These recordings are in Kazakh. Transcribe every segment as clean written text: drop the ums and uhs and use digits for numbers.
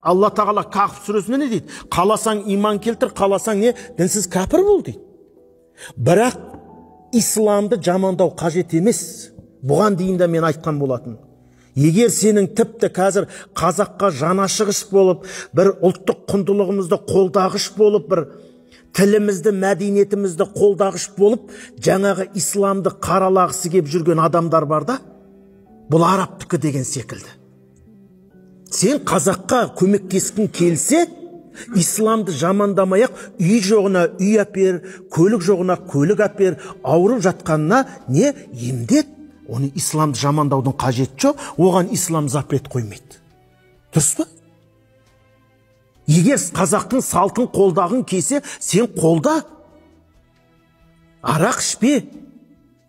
Алла тағала Кахф сүресінде не дейді? Қаласаң иман келтір, қаласаң не? Дінсіз кәпір бол дейді. Бірақ исламды жамандау қажет емес. Бұған дейін де мен айтқан болатын. Егер сенің тіпті қазір қазаққа жанашығыш болып, бір ұлттық құндылығымызды қолдағыш болып, бір тілімізді, мәдениетімізді қолдағыш болып, жаңағы исламды қаралағысы кеп жүрген адамдар бар да, бұл арабтікі деген секілді. Сен қазаққа көмектескің келсе, исламды жамандамай-ақ, үй жоғына үй әпер, көлік жоғына көлік әпер, ауырып жатқанына не емдет? Оны исламды жамандаудың қажеті жоқ, оған ислам запрет қоймайды. Дұрыс па? Егер қазақтың салтын қолдағың келсе, сен қолда. Арақ ішпе,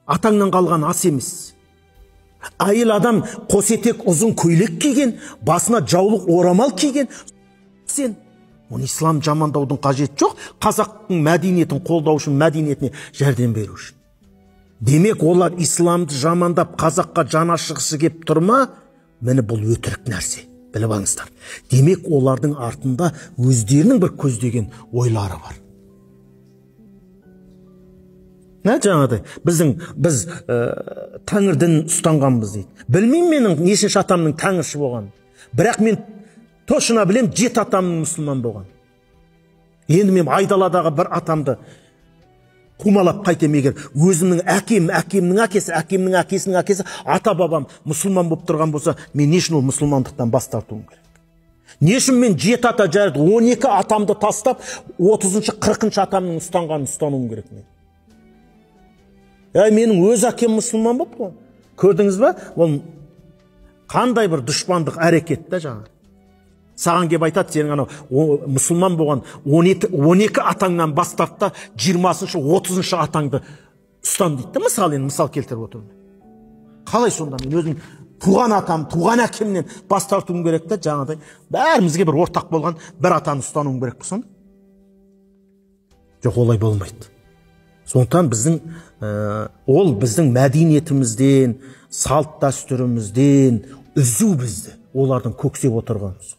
атаңнан қалған ас емес. Айыл адам қосетек ұзын көйлек киген, басына жаулық орамал киген, сен оны ислам жамандаудың қажеті жоқ, қазақтың мәдениетін қолдау үшін, мәдениетіне жәрдем беру үшін. Демек, олар исламды жамандап қазаққа жанашығысы кеп тұрма, мені бұл өтірік нәрсе, біліп алыңыздар. Демек, олардың артында өздерінің бір көздеген ойлары бар. Жаңағыдай, біз тәңір дінін ұстанғанбыз дейді. Білмеймін менің нешінші атамның тәңірші болған. Бірақ мен тошына білем, 7 атамның мұсылман болған. Енді мен айдаладағы бір атамды қумалап қайтем, егер өзімнің әкемнің әкесінің әкесі, ата-бабам мұсылман болып тұрған болса, мен не үшін ол мұсылмандықтан бас тартуым керек? Не үшін мен 7 ата жайды, 12 атамды тастап, 30-шы, 40-шы атамның ұстанғанын ұстануым керек мен? Менің өз әкем мұсылман болып қой. Көрдіңіз ба? Ол қандай бір дұшпандық әрекет та жаңа. Саған кеп айтады, сенің анау мұсылман болған 12 атаңнан бас тартта 20-шы, 30-шы атаңды ұстан дейді. Мысал келтіріп отырмын. Қалай сонда мен өзім туған атам, туған әкемнен бас тартуым керек та жаңадай. Бәрімізге бір ортақ болған бір атаны ұстануым керек пе сонда? Жоқ, олай болмайды. Сондықтан ол біздің мәдениетімізден, салт дәстүрімізден үзу бізді, олардың көксеп отырғанымыз.